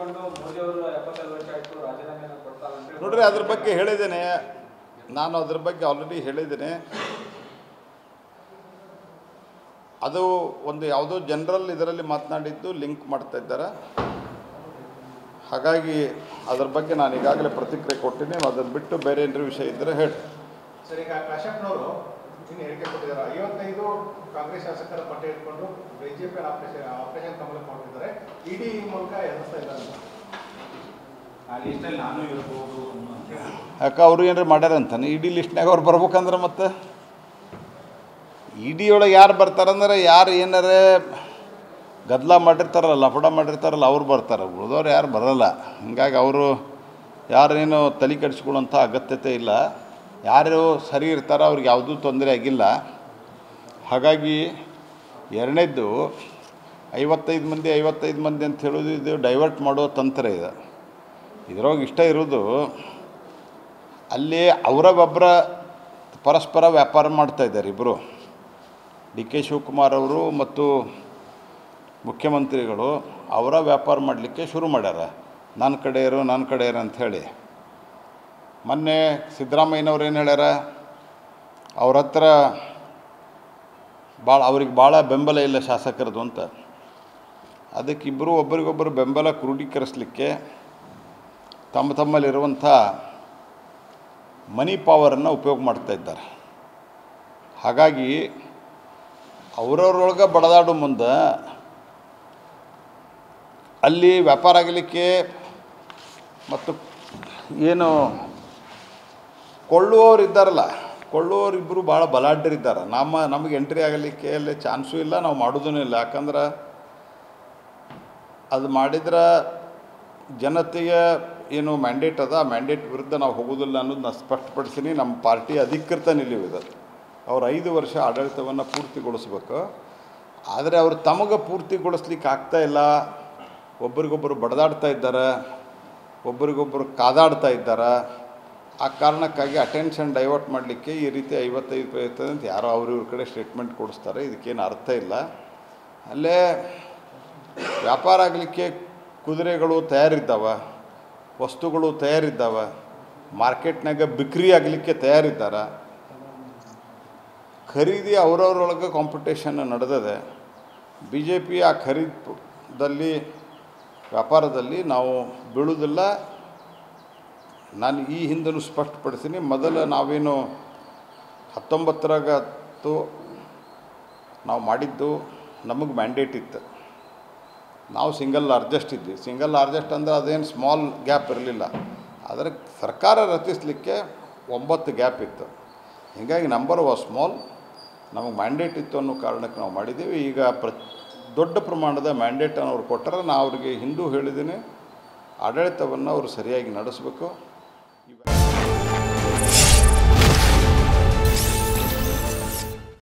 ಇಟ್ಕೊಂಡು ಮೋದಿ ಅವರು 75 ವರ್ಷ ಆಯಿತು ರಾಜೀನಾಮೆಯನ್ನು ಕೊಡ್ತಾರೆ ನೋಡ್ರಿ, ಅದ್ರ ಬಗ್ಗೆ ಹೇಳಿದ್ದೇನೆ ನಾನು, ಅದ್ರ ಬಗ್ಗೆ ಆಲ್ರೆಡಿ ಹೇಳಿದ್ದೇನೆ. ಅದು ಒಂದು ಯಾವುದೋ ಜನರಲ್ ಇದರಲ್ಲಿ ಮಾತನಾಡಿದ್ದು ಲಿಂಕ್ ಮಾಡ್ತಾ ಇದ್ದಾರೆ. ಹಾಗಾಗಿ ಅದ್ರ ಬಗ್ಗೆ ನಾನು ಈಗಾಗಲೇ ಪ್ರತಿಕ್ರಿಯೆ ಕೊಟ್ಟಿದ್ದೀನಿ. ಅದನ್ನು ಬಿಟ್ಟು ಬೇರೆ ಏನಾದರೂ ವಿಷಯ ಇದ್ದರೆ ಹೇಳಿ. ಸರ್, ಈಗ ಕಾಶ್ಯಪ್ನವರು ಇನ್ನು ಹೇಳಿಕೆ ಕೊಟ್ಟಿದ್ದಾರೆ. 55 ಕಾಂಗ್ರೆಸ್ ಶಾಸಕರ ಪಟ್ಟಿ ಇಟ್ಕೊಂಡು ಬಿಜೆಪಿ ಆಪರೇಷನ್ ಕಮಲಕ್ಕೆ ಹೊರಟಿದ್ದಾರೆ. ಇಡಿ ಮೂಲಕ ಎದುರಿಸ್ತಾ ಇದ್ದಾರೆ. ಆ ಲಿಸ್ಟಲ್ಲಿ ನಾನು ಇರ್ಬೋದು ಯಾಕೆ ಅವರು ಏನಾರು ಮಾಡ್ಯಾರಂತಾನೆ ಇಡಿ ಲಿಸ್ಟ್ನಾಗ ಅವ್ರು ಬರ್ಬೇಕಂದ್ರೆ? ಮತ್ತು ಇಡಿ ಒಳಗೆ ಯಾರು ಬರ್ತಾರಂದ್ರೆ ಯಾರು ಏನಾರೇ ಗದ್ದಲ ಮಾಡಿರ್ತಾರಲ್ಲ, ಲಫಡ ಮಾಡಿರ್ತಾರಲ್ಲ, ಅವ್ರು ಬರ್ತಾರೆ. ಉಳಿದವ್ರು ಯಾರು ಬರೋಲ್ಲ. ಹೀಗಾಗಿ ಅವರು ಯಾರೇನೋ ತಲೆ ಕೆಡಿಸ್ಕೊಳ್ಳೋಂಥ ಅಗತ್ಯತೆ ಇಲ್ಲ. ಯಾರು ಸರಿ ಇರ್ತಾರೋ ಅವ್ರಿಗೆ ಯಾವುದೂ ತೊಂದರೆ ಆಗಿಲ್ಲ. ಹಾಗಾಗಿ ಎರಡನೇದ್ದು 55 ಮಂದಿ ಅಂತ ಹೇಳೋದು ಇದು ಡೈವರ್ಟ್ ಮಾಡೋ ತಂತ್ರ ಇದೆ. ಇದ್ರೊಳಗೆ ಇಷ್ಟ ಇರೋದು ಅಲ್ಲಿ ಅವರೊಬ್ಬರ ಪರಸ್ಪರ ವ್ಯಾಪಾರ ಮಾಡ್ತಾಯಿದ್ದಾರೆ ಇಬ್ಬರು. ಡಿ ಕೆ ಶಿವಕುಮಾರ್ ಅವರು ಮತ್ತು ಮುಖ್ಯಮಂತ್ರಿಗಳು ಅವರ ವ್ಯಾಪಾರ ಮಾಡಲಿಕ್ಕೆ ಶುರು ಮಾಡ್ಯಾರ. ನನ್ನ ಕಡೆ ಇರು ಅಂಥೇಳಿ. ಮೊನ್ನೆ ಸಿದ್ದರಾಮಯ್ಯನವ್ರು ಏನು ಹೇಳ್ಯಾರ, ಅವ್ರ ಹತ್ರ ಅವ್ರಿಗೆ ಭಾಳ ಬೆಂಬಲ ಇಲ್ಲ ಶಾಸಕರದು ಅಂತ. ಅದಕ್ಕಿಬ್ಬರು ಒಬ್ಬರಿಗೊಬ್ಬರು ಬೆಂಬಲ ಕ್ರೋಢೀಕರಿಸಲಿಕ್ಕೆ ತಮ್ಮಲ್ಲಿರುವಂಥ ಮನಿ ಪವರನ್ನು ಉಪಯೋಗ ಮಾಡ್ತಾಯಿದ್ದಾರೆ. ಹಾಗಾಗಿ ಅವರವ್ರೊಳಗೆ ಬಡದಾಡೋ ಮುಂದೆ ಅಲ್ಲಿ ವ್ಯಾಪಾರ ಆಗಲಿಕ್ಕೆ ಮತ್ತು ಏನು ಕೊಳ್ಳುವವರು ಇದ್ದಾರಲ್ಲ, ಕೊಳ್ಳುವವರಿಬ್ಬರು ಭಾಳ ಬಲಾಢ್ಯರಿದ್ದಾರೆ. ನಮಗೆ ಎಂಟ್ರಿ ಆಗಲಿಕ್ಕೆ ಅಲ್ಲಿ ಚಾನ್ಸೂ ಇಲ್ಲ, ನಾವು ಮಾಡೋದೂ ಇಲ್ಲ. ಯಾಕಂದ್ರೆ ಅದು ಮಾಡಿದ್ರೆ ಜನತೆಗೆ ಏನು ಮ್ಯಾಂಡೇಟ್ ಅದ, ಆ ಮ್ಯಾಂಡೇಟ್ ವಿರುದ್ಧ ನಾವು ಹೋಗೋದಿಲ್ಲ ಅನ್ನೋದು ನಾನು ಸ್ಪಷ್ಟಪಡಿಸೀನಿ. ನಮ್ಮ ಪಾರ್ಟಿ ಅಧಿಕೃತ ನಿಲುವಿದೆ. ಅವ್ರು 5 ವರ್ಷ ಆಡಳಿತವನ್ನು ಪೂರ್ತಿಗೊಳಿಸ್ಬೇಕು. ಆದರೆ ಅವರು ತಮಗೆ ಪೂರ್ತಿಗೊಳಿಸ್ಲಿಕ್ಕೆ ಆಗ್ತಾಯಿಲ್ಲ. ಒಬ್ರಿಗೊಬ್ಬರು ಬಡದಾಡ್ತಾ ಇದ್ದಾರೆ, ಒಬ್ರಿಗೊಬ್ಬರು ಕಾದಾಡ್ತಾ ಇದ್ದಾರೆ. ಆ ಕಾರಣಕ್ಕಾಗಿ ಅಟೆನ್ಷನ್ ಡೈವರ್ಟ್ ಮಾಡಲಿಕ್ಕೆ ಈ ರೀತಿ 55 ಅಂತ ಯಾರೋ ಇವ್ರ ಕಡೆ ಸ್ಟೇಟ್ಮೆಂಟ್ ಕೊಡಿಸ್ತಾರೆ. ಇದಕ್ಕೇನು ಅರ್ಥ ಇಲ್ಲ. ಅಲ್ಲೇ ವ್ಯಾಪಾರ ಆಗಲಿಕ್ಕೆ ಕುದುರೆಗಳು ತಯಾರಿದ್ದಾವೆ, ವಸ್ತುಗಳು ತಯಾರಿದ್ದಾವೆ, ಮಾರ್ಕೆಟ್ನಾಗ ಬಿಕ್ರಿ ಆಗಲಿಕ್ಕೆ ತಯಾರಿದ್ದಾರೆ. ಖರೀದಿ ಅವರವರೊಳಗೆ ಕಾಂಪಿಟೇಷನ್ ನಡೆದಿದೆ. ಬಿ ಜೆ ಪಿ ಆ ಖರೀದಲ್ಲಿ ವ್ಯಾಪಾರದಲ್ಲಿ ನಾವು ಬೀಳುವುದಿಲ್ಲ. ನಾನು ಈ ಹಿಂದೂ ಸ್ಪಷ್ಟಪಡಿಸಿನಿ. ಮೊದಲು ನಾವೇನು 19 ನಾವು ಮಾಡಿದ್ದು ನಮಗೆ ಮ್ಯಾಂಡೇಟ್ ಇತ್ತು. ನಾವು ಸಿಂಗಲ್ ಲಾರ್ಜೆಸ್ಟ್ ಇದ್ವಿ. ಸಿಂಗಲ್ ಲಾರ್ಜೆಸ್ಟ್ ಅಂದರೆ ಅದೇನು ಸ್ಮಾಲ್ ಗ್ಯಾಪ್ ಇರಲಿಲ್ಲ. ಆದರೆ ಸರ್ಕಾರ ರಚಿಸಲಿಕ್ಕೆ 9 ಗ್ಯಾಪ್ ಇತ್ತು. ಹೀಗಾಗಿ ನಂಬರ್ ವಾಸ್ ಸ್ಮಾಲ್. ನಮಗೆ ಮ್ಯಾಂಡೇಟ್ ಇತ್ತು ಅನ್ನೋ ಕಾರಣಕ್ಕೆ ನಾವು ಮಾಡಿದ್ದೀವಿ. ಈಗ ದೊಡ್ಡ ಪ್ರಮಾಣದ ಮ್ಯಾಂಡೇಟನ್ನು ಅವ್ರು ಕೊಟ್ಟರೆ, ನಾನು ಅವ್ರಿಗೆ ಹಿಂದೂ ಹೇಳಿದ್ದೀನಿ, ಆಡಳಿತವನ್ನು ಅವರು ಸರಿಯಾಗಿ ನಡೆಸಬೇಕು.